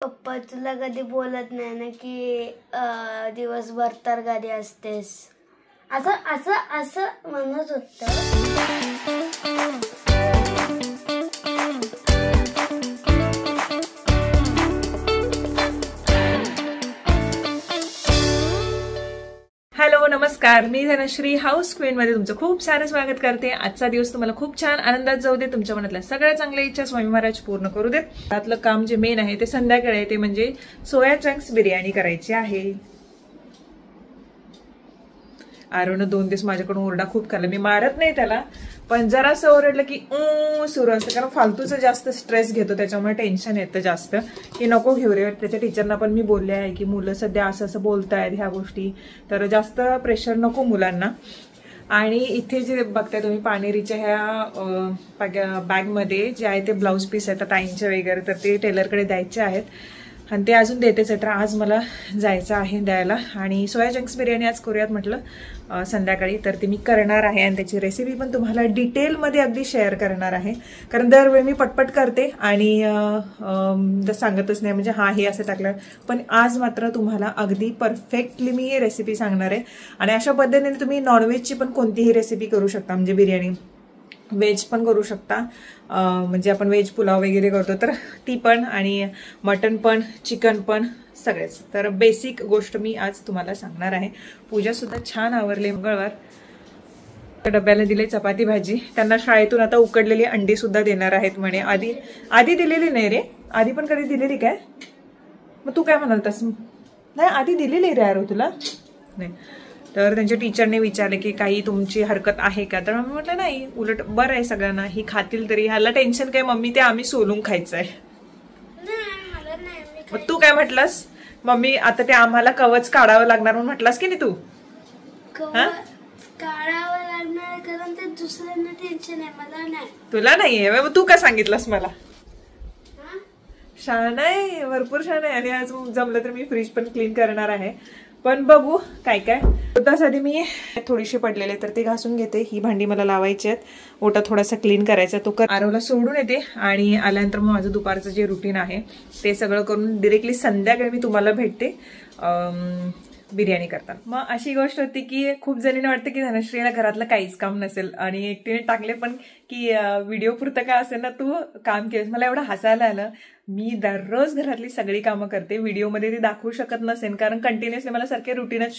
पप्पा तुला कधी बोलत नाही ना की दिवसभर तर घरी असतेस, असं असं असं म्हणत होतं. हॅलो नमस्कार, मी धनश्री हाऊस क्वीन मध्ये तुमचं खूप सारं स्वागत करते. आजचा दिवस तुम्हाला खूप छान आनंदात जाऊ दे. तुमच्या मनातल्या सगळ्या चांगल्या इच्छा स्वामी महाराज पूर्ण करू देत. त्यातलं काम जे मेन आहे ते संध्याकाळी आहे, ते म्हणजे सोया चंक्स बिर्याणी करायची आहे. आरोनं 2 दिवस माझ्याकडून ओरडा खूप खाल्ला. मी मारत नाही त्याला, पण जरासं ओरडलं की सुरू असतं, कारण फालतूचं जास्त स्ट्रेस घेतो, त्याच्यामुळे टेन्शन येतं जास्त की नको घेऊ रे. त्याच्या टीचरना पण मी बोलले आहे की मुलं सध्या असं असं बोलतायत ह्या गोष्टी, तर जास्त प्रेशर नको मुलांना. आणि इथे जे बघताय तुम्ही पाणेरीच्या ह्या बॅगमध्ये जे आहे ते ब्लाऊज पीस आहेत ताईंचे वगैरे, तर ते टेलरकडे द्यायचे आहेत आणि ते अजून देतेच आहे. तर आज मला जायचं आहे द्यायला. आणि सोया चंक्स बिर्याणी आज करूयात म्हटलं संध्याकाळी, तर ती मी करणार आहे आणि त्याची रेसिपी पण तुम्हाला डिटेलमध्ये अगदी शेअर करणार आहे. कारण दरवेळी मी पटपट करते आणि सांगतच नाही, म्हणजे हा हे असं टाकलं. पण आज मात्र तुम्हाला अगदी परफेक्टली मी ही रेसिपी सांगणार आहे. आणि अशा पद्धतीने तुम्ही नॉनव्हेजची पण कोणतीही रेसिपी करू शकता, म्हणजे बिर्याणी व्हेज पण करू शकता, म्हणजे आपण व्हेज पुलाव वगैरे करतो तर ती पण, आणि मटन पण, चिकन पण, सगळेच. तर बेसिक गोष्ट मी आज तुम्हाला सांगणार आहे. पूजा सुद्धा छान आवरली. मंगळवार डब्याला दिले चपाती भाजी. त्यांना शाळेतून आता उकडलेली अंडी सुद्धा देणार आहेत म्हणे. आधी दिलेली नाही रे, आधी पण कधी दिलेली काय? मग तू काय म्हणाल तस? नाही आधी दिलेली रे आरो तुला नाही. तर त्यांच्या टीचरने विचारले की काही तुमची हरकत आहे का, तर मी म्हटलं नाही, उलट बरं आहे सगळ्यांना, ही खातील तरी, ह्याला टेन्शन काय मम्मी, ते आम्ही सोलून खायचं आहे. मग तू काय म्हटलंस? मम्मी आता ते आम्हाला कवच काढावं लागणार म्हणून म्हटलास की नाही तू? काढावं लागणार कारण ते दुसऱ्यांना टेन्शन आहे, मला नाही. तुला नाहीये मग तू काय सांगितलंस मला? छान आहे, भरपूर छान आहे. आणि आज जमलं तर मी फ्रीज पण क्लीन करणार आहे, पण बघू काय काय. त्यासाठी मी थोडीशी पडलेले तर ते घासून घेते. ही भांडी मला लावायची आहेत, ओटा थोडासा क्लीन करायचा, तो आरवला सोडून येते. आणि आल्यानंतर मग माझं दुपारचं जे रुटीन आहे ते सगळं करून डिरेक्टली संध्याकाळी मी तुम्हाला भेटते बिर्याणी करतात. मग अशी गोष्ट होती की खूप जणींना वाटतं की धनश्रीला घरातलं काहीच काम नसेल, आणि एकटीने टाकले पण की व्हिडिओ पुरतं का असेल ना तू काम केलंस. मला एवढं हसायला आलं. मी दररोज घरातली सगळी कामं करते. व्हिडिओमध्ये ते दाखवू शकत नसेल कारण कंटिन्युअसली मला सारखे रुटीनच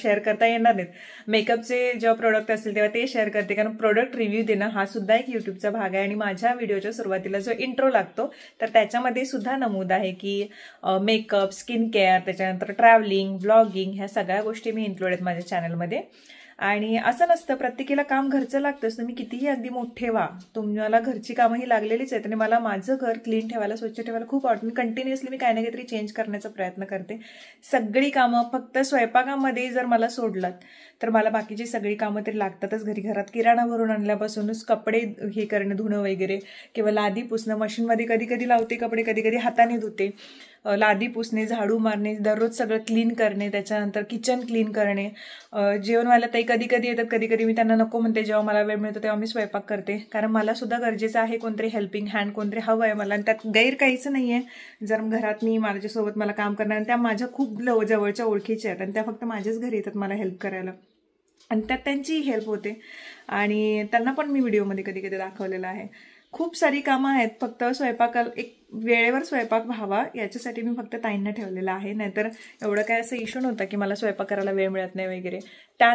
शेअर करता येणार नाहीत. मेकअपचे जेव्हा प्रोडक्ट असतील तेव्हा ते शेअर करते, कारण प्रोडक्ट रिव्ह्यू देणं हा सुद्धा एक युट्यूबचा भाग आहे. आणि माझ्या व्हिडिओच्या सुरुवातीला जो इंट्रो लागतो तर त्याच्यामध्ये सुद्धा नमूद आहे की मेकअप, स्किन केअर, त्याच्यानंतर ट्रॅव्हलिंग, ब्लॉगिंग, ह्या सगळ्या गोष्टी मी इन्क्लूड आहेत माझ्या चॅनलमध्ये. आणि असं नसतं, प्रत्येकीला काम घरचं लागतंच. तुम्ही कितीही अगदी मोठे व्हा, तुम्हाला घरची कामं ही लागलेलीच आहेत. आणि मला माझं घर क्लीन ठेवायला, स्वच्छ ठेवायला खूप आवडतं. कंटिन्युअसली मी काही ना काहीतरी चेंज करण्याचा प्रयत्न करते. सगळी कामं, फक्त स्वयंपाकामध्ये जर मला सोडलात तर मला बाकीची सगळी कामं तरी लागतातच घरी. घरात किराणा भरून आणल्यापासूनच कपडे हे करणं, धुणं वगैरे, किंवा लादी पुसणं, मशीनमध्ये कधी कधी लावते कपडे, कधी कधी हाताने धुते, लादी पुसणे, झाडू मारणे, दररोज सगळं क्लीन करणे, त्याच्यानंतर किचन क्लीन करणे. जेवणवाला ताई कधी कधी येतात, कधी कधी मी त्यांना नको म्हणते. जेव्हा मला वेळ मिळतो तेव्हा मी स्वयंपाक करते, कारण मला सुद्धा गरजेचं आहे कोणतरी हेल्पिंग हँड, कोणतरी हवं आहे मला. आणि त्यात गैर काहीच नाही आहे जर घरात मी माझ्यासोबत मला काम करणार. आणि त्या माझ्या खूप जवळच्या ओळखीच्या आहेत आणि त्या फक्त माझ्याच घरी येतात मला हेल्प करायला, आणि त्यात त्यांचीही हेल्प होते. आणि त्यांना पण मी व्हिडिओमध्ये कधी कधी दाखवलेलं आहे. खूप सारी कामं आहेत, फक्त स्वयंपाकाला एक वेळेवर स्वयंपाक व्हावा याच्यासाठी मी फक्त ताईंना ठेवलेलं आहे. नाहीतर एवढं काय असं इश्यू नव्हतं की मला स्वयंपाक करायला वेळ मिळत नाही वगैरे. त्या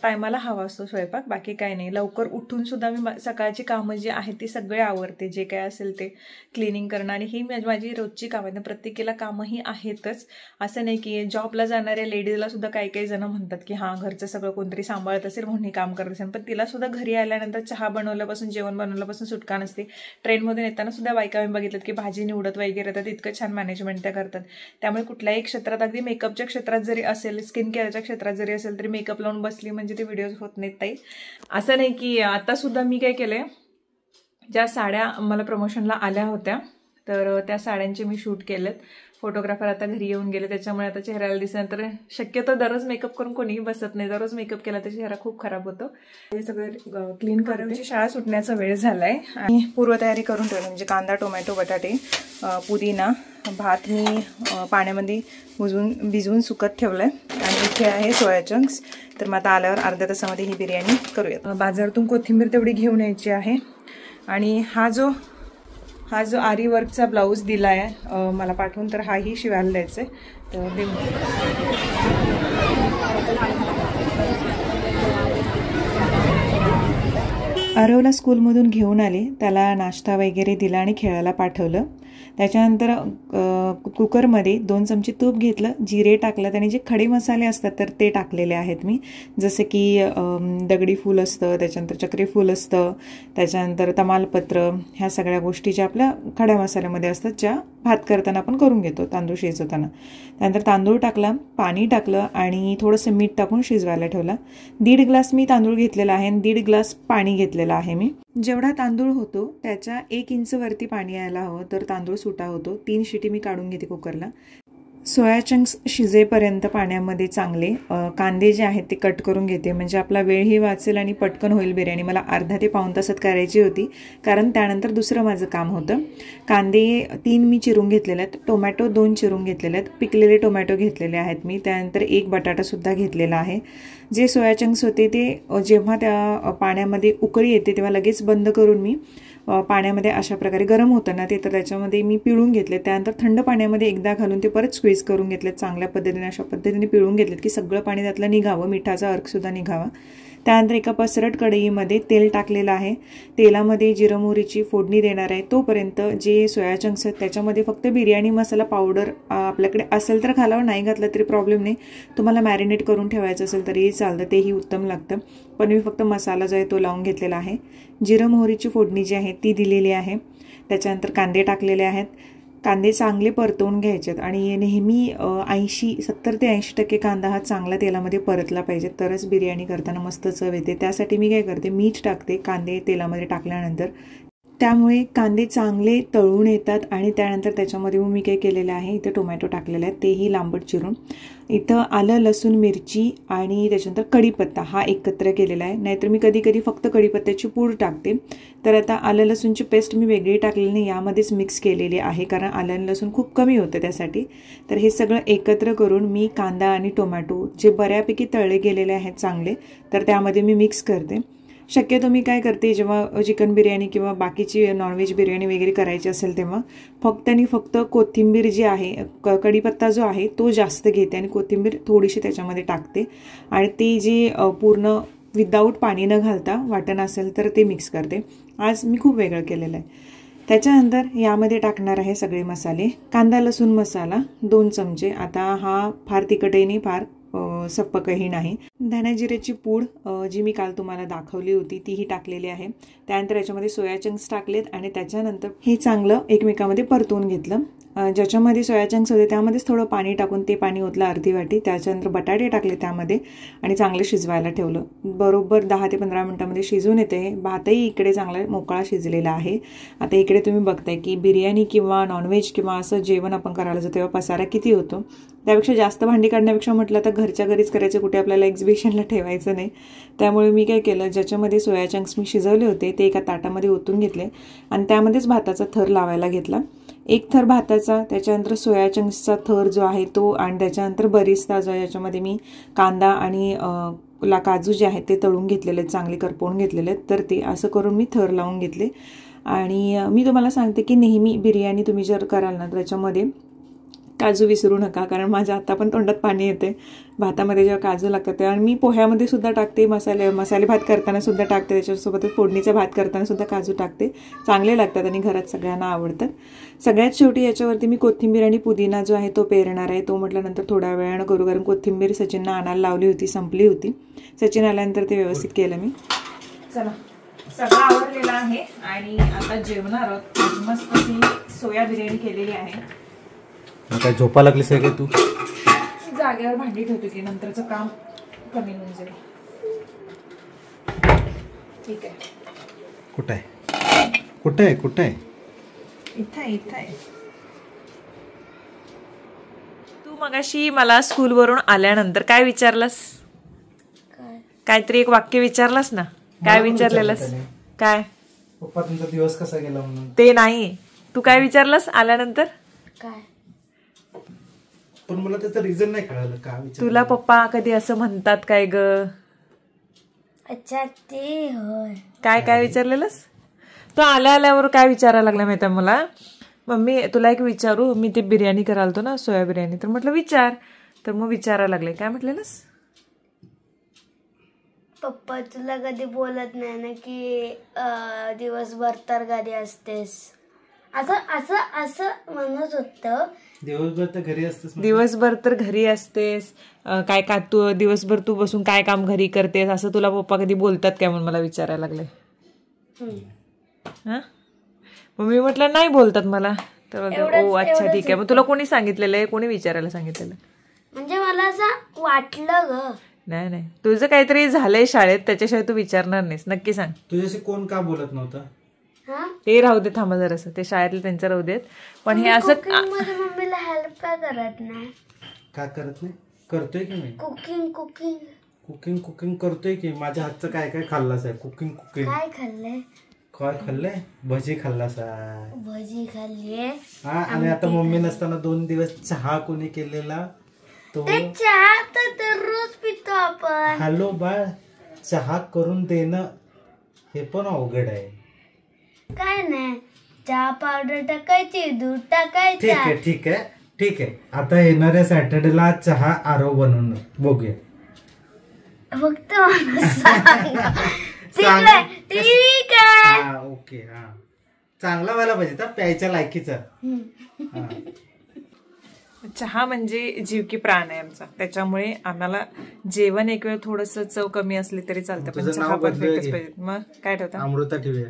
टायमाला हवा असतो स्वयंपाक, बाकी काय नाही. लवकर उठून सुद्धा मी सकाळची कामं जी आहेत ती सगळे आवरते, जे काय असेल ते क्लिनिंग करणं. आणि ही माझी रोजची कामं आहेत. प्रत्येकीला कामंही आहेतच, असं नाही की जॉबला जाणाऱ्या लेडीजला सुद्धा काही जण म्हणतात की हां घरचं सगळं कोणतरी सांभाळत असेल म्हणून हे काम करत असेल, पण तिला सुद्धा घरी आल्यानंतर चहा बनवल्यापासून, जेवण बनवल्यापासून सुटका नसते. ट्रेनमधून येताना सुद्धा बायका मी बघितलं की भाजी निवडत वगैरे तर इतकं छान मॅनेजमेंट त्या करतात. त्यामुळे कुठल्याही क्षेत्रात, अगदी मेकअपच्या क्षेत्रात जरी असेल, स्किन केअरच्या क्षेत्रात जरी असेल, तरी मेकअप लावून बसली म्हणजे ते व्हिडिओज होत नाहीत ताई. असं नाही की आता सुद्धा मी काय केलंय, ज्या साड्या मला प्रमोशनला आल्या होत्या तर त्या साड्यांचे मी शूट केलेत. फोटोग्राफर आता घरी येऊन गेले, त्याच्यामुळे आता चेहऱ्याला दिसणार. तर शक्यतो दररोज मेकअप करून कोणीही बसत नाही, दररोज मेकअप केला तर चेहरा खूप खराब होतो. हे सगळं क्लीन करायची शाळा सुटण्याचा वेळ झालाय आणि पूर्वतयारी करून ठेवली, म्हणजे कांदा, टोमॅटो, बटाटे, पुदिना, भात मी पाण्यामध्ये भिजवून सुकत ठेवलाय आणि इथे आहे सोया चंक्स. तर मग आता आल्यावर अर्ध्या तासामध्ये ही बिर्याणी करूयात. बाजारातून कोथिंबीर तेवढी घेऊन यायची आहे. आणि हा जो आरी वर्कचा ब्लाऊज दिला आहे मला पाठवून, तर हाही शिवायला द्यायचा आहे. तर देऊन आरवला स्कूलमधून घेऊन आले, त्याला नाश्ता वगैरे दिला आणि खेळायला पाठवलं. त्याच्यानंतर कुकरमध्ये 2 चमचे तूप घेतलं, जिरे टाकलं आणि जे खडे मसाले असतात तर ते टाकलेले आहेत मी, जसं की दगडी फूल असतं, त्याच्यानंतर चक्री फूल असतं, त्याच्यानंतर तमालपत्र, ह्या सगळ्या गोष्टी ज्या आपल्या खड्या मसाल्यामध्ये असतात, ज्या भात करताना आपण करून घेतो तांदूळ शिजवताना. त्यानंतर तांदूळ टाकला, पाणी टाकलं आणि थोडंसं मीठ टाकून शिजवायला ठेवला. 1.5 ग्लास मी तांदूळ घेतलेला आहे आणि 1.5 ग्लास पाणी घेतलेलं आहे मी. जेवढा तांदूळ होतो त्याच्या 1 इंच वरती पाणी यायला हवं, तर तांदूळ सुटा होतो. 3 शिटी मी काढून घेते कुकरला. सोया चंक्स शिजेपर्यंत पाण्यामध्ये चांगले कांदे जे आहेत ते कट करून घेते, म्हणजे आपला वेळही वाचेल आणि पटकन होईल बिर्याणी. मला अर्धा ते पाऊण तासात करायची होती, कारण त्यानंतर दुसरं माझं काम होतं. कांदे 3 मी चिरून घेतलेले आहेत, टोमॅटो 2 चिरून घेतलेले आहेत, पिकलेले टोमॅटो घेतलेले आहेत मी. त्यानंतर 1 बटाटासुद्धा घेतलेला आहे. जे सोया चंक्स होते ते जेव्हा त्या पाण्यामध्ये उकळी येते तेव्हा लगेच बंद करून मी पाण्यामध्ये अशा प्रकारे गरम होतं ना ते, तर त्याच्यामध्ये मी पिळून घेतले. त्यानंतर थंड पाण्यामध्ये एकदा घालून ते परत स्क्वीज करून घेतलेत चांगल्या पद्धतीने. अशा पद्धतीने पिळून घेतलेत की सगळं पाणी त्यातलं निघावं, मिठाचा अर्कसुद्धा निघावा. त्यानंतर एका पसरट कढईमध्ये तेल टाकलेलं आहे. तेलामध्ये जिरं मोहरीची फोडणी देणार आहे. तोपर्यंत जे सोया चंक्स आहेत त्याच्यामध्ये फक्त बिर्याणी मसाला पावडर आपल्याकडे असेल तर घालावं, नाही घातलं तरी प्रॉब्लेम नाही. तुम्हाला मॅरिनेट करून ठेवायचं असेल तरीही चालतं, तेही उत्तम लागतं. पण मी फक्त मसाला जो आहे तो लावून घेतलेला आहे. जिरं मोहरीची फोडणी जी आहे ती दिलेली आहे. त्याच्यानंतर कांदे टाकलेले आहेत. कांदे चांगले परतवून घ्यायचेत आणि नेहमी 70 ते 80% कांदा हा चांगला तेलामध्ये परतला पाहिजे, तरच बिर्याणी करताना मस्त चव येते. त्यासाठी मी काय करते, मीठ टाकते कांदे तेलामध्ये टाकल्यानंतर, त्यामुळे कांदे चांगले तळून येतात. आणि त्यानंतर त्याच्यामध्ये मी काय केलेलं आहे, इथं टोमॅटो टाकलेले आहेत तेही लांबट चिरून. इथं आलं, लसूण, मिरची आणि त्याच्यानंतर कढीपत्ता हा एकत्र केलेला आहे. नाहीतर मी कधी कधी फक्त कढीपत्त्याची पूड टाकते. तर आता आलं लसूणची पेस्ट मी वेगळी टाकलेली नाही, यामध्येच मिक्स केलेली आहे, कारण आलं लसूण खूप कमी होतं त्यासाठी. तर हे सगळं एकत्र करून मी कांदा आणि टोमॅटो जे बऱ्यापैकी तळले गेलेले आहेत चांगले, तर त्यामध्ये मी मिक्स करते. शक्यतो मी काय करते, जेव्हा चिकन बिर्याणी किंवा बाकीची नॉनव्हेज बिर्याणी वगैरे करायची असेल तेव्हा फक्त कोथिंबीर जी आहे, कढीपत्ता जो आहे तो जास्त घेते आणि कोथिंबीर थोडीशी त्याच्यामध्ये टाकते. आणि ती जी पूर्ण विदाऊट पाणी न घालता वाटण असेल तर ते मिक्स करते. आज मी खूप वेगळं केलेलं आहे. त्याच्यानंतर यामध्ये टाकणार आहे सगळे मसाले. कांदा लसूण मसाला 2 चमचे. आता हा फार तिखटही नाही, फार सप्पकही नाही. धण्या जिऱ्याची पूड जी मी काल तुम्हाला दाखवली होती तीही टाकलेली आहे. त्यानंतर याच्यामध्ये सोया चंक्स टाकलेत आणि त्याच्यानंतर हे चांगलं एकमेकामध्ये परतवून घेतलं. ज्याच्यामध्ये सोया चंक्स होते त्यामध्येच थोडं पाणी टाकून ते पाणी ओतलं अर्धी वाटी. त्याच्यानंतर बटाटे टाकले त्यामध्ये आणि चांगले शिजवायला ठेवलं. बरोबर 10 ते 15 मिनिटांमध्ये शिजून येते. भातही इकडे चांगला मोकळा शिजलेला आहे. आता इकडे तुम्ही बघताय की बिर्याणी किंवा नॉनव्हेज किंवा असं जेवण आपण करायला जातो तेव्हा पसारा किती होतो. त्यापेक्षा जास्त भांडी काढण्यापेक्षा म्हटलं तर घरच्या घरीच करायचं, कुठे आपल्याला एक्झिबिशनला ठेवायचं नाही. त्यामुळे मी काय केलं, ज्याच्यामध्ये सोया चंक्स मी शिजवले होते ते एका ताटामध्ये ओतून घेतले आणि त्यामध्येच भाताचा थर लावायला घेतला. 1 थर भाताचा, त्याच्यानंतर सोया चंक्सचा थर जो आहे तो, आणि त्याच्यानंतर बरिस्ता जो आहे याच्यामध्ये मी कांदा आणि काजू जे आहेत ते तळून घेतलेले आहेत, चांगले करपवून घेतलेले आहेत. तर ते असं करून मी थर लावून घेतले. आणि मी तुम्हाला सांगते की नेहमी बिर्याणी तुम्ही जर कराल ना त्याच्यामध्ये काजू विसरू नका, कारण माझ्या आता पण तोंडात पाणी येते. भातामध्ये जेव्हा काजू लागतात तेव्हा, आणि मी पोह्यामध्ये सुद्धा टाकते, मसाले भात करताना सुद्धा टाकते, त्याच्यासोबत फोडणीचा भात करताना सुद्धा काजू टाकते. चांगले लागतात आणि घरात सगळ्यांना आवडतात. सगळ्यात शेवटी याच्यावरती मी कोथिंबीर आणि पुदिना जो आहे तो पेरणार आहे. तो म्हटल्यानंतर थोड्या वेळानं करू, कारण कोथिंबीर सचिनना आणायला लावली होती, संपली होती. सचिन आल्यानंतर ते व्यवस्थित केलं मी. चला, सगळं आवरलेलं आहे आणि आता जेवणार आहोत. मस्त सोया बिर्याणी केलेली आहे. काय झोपा लागलीस आहे का तू? जागेवर भांडी ठेवतो की नंतरचं काम कमी होऊन जाईल. ठीक आहे. कुठं आहे? इथं तू मगाशी मला स्कूलवरून आल्यानंतर काय विचारलास? काहीतरी एक वाक्य विचारलास ना? काय विचारलेलंस? काय? पप्पा तुमचा दिवस कसा गेला म्हणून. ते नाही, तू काय विचारलास आल्यानंतर? काय? पण मला त्याचं रिझन नाही कळालं का विचार. तुला पप्पा कधी असं म्हणतात काय ग? अच्छा ते होय. काय विचारलेलंस? तो आल्यावर काय विचारायला लागला माहिती मला, मम्मी तुला एक विचारू, मी ते बिर्याणी करायला ना सोया बिर्याणी, तर म्हटलं विचार. तर मग विचारायला लागले. काय म्हटलेलंस? पप्पा तुला कधी बोलत नाही ना की दिवसभर तर घरी असतेस, असं म्हणत होतं. दिवसभर तर घरी असतेस. दिवसभर तर घरी असतेस, काय का तू दिवसभर तू बसून काय काम घरी करतेस, असं तुला पप्पा कधी बोलतात काय म्हणून मला विचारायला लागले. हा, मग मी म्हटलं नाही बोलतात मला. तर ओ अच्छा ठीक आहे. मग तुला कोणी सांगितलेलं आहे? कोणी विचारायला सांगितलेलं? म्हणजे मला असं वाटलं ग. नाही, तुझं काहीतरी झालंय शाळेत, त्याच्याशिवाय तू विचारणार नाहीस. नक्की सांग. तुझ्याशी कोण का बोलत नव्हतं? ते राहू दे, थांबा जरासं, ते शाळेतले त्यांचं राहू देत. पण हे असं माझ्या मम्मीला हेल्प का करत नाही? का करत नाही? करतोय की मी कुकिंग करतोय की. माझ्या हातचं काय काय खाल्लास आहे? कुकिंग काय खाल्लंय? काय खाल्लंय? भजी खाल्लास आहे. भजी खाल्लीये. हा, आणि आता मम्मी नसताना 2 दिवस चहा कोणी केलेला? तो चहा तर रोज पितो आपण. हॅलो बाळ, चहा करून देणं हे पण अवघड आहे. काय नाही, चहा पावडर टाकायची, दूध टाकायचं. ठीक आहे. आता येणाऱ्या सॅटर्डेला चहा आरो बनवून बघूया. फक्त ठीक आहे. हा ओके. हा, चांगला व्हायला पाहिजे तर प्यायच्या लायकीचा. चहा म्हणजे जीव की प्राण आहे आमचा, त्याच्यामुळे आम्हाला जेवण एक वेळ थोडस चव कमी असली तरी चालतं, पण चहा परफेक्टच पाहिजे. मग काय ठेवता? अमृता ठेवूया.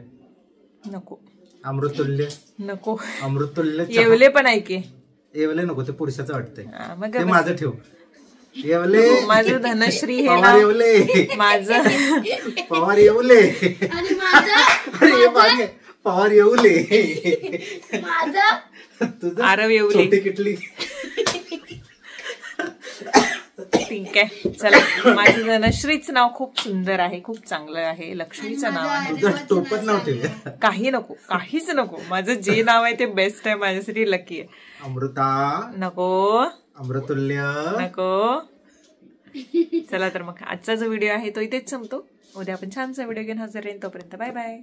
नको. अमृतुल्य नको. अमृतुल्य येवले पण ऐके. येवले नको, ते पुरुषाचं वाटतंय. मग ते माझं ठेव. येवले माझं धनश्री हे पवार येवले. माझं पवार येवले. पवार येवले. तुझं आरव येवले. छोटी किटली. ठीक आहे, चला. माझं धनश्रीच नाव खूप सुंदर आहे, खूप चांगलं आहे. लक्ष्मीचं नाव आहे. तुझं टोपण नाव ठेवूया. काही नको, काहीच नको. माझं जे नाव आहे ते बेस्ट आहे, माझ्यासाठी लकी आहे. अमृता नको. अमृतुल्य नको. चला तर मग आजचा जो व्हिडिओ आहे तो इथेच संपतो. उद्या आपण छानसा व्हिडिओ घेऊन हजर राहीन. तोपर्यंत बाय बाय.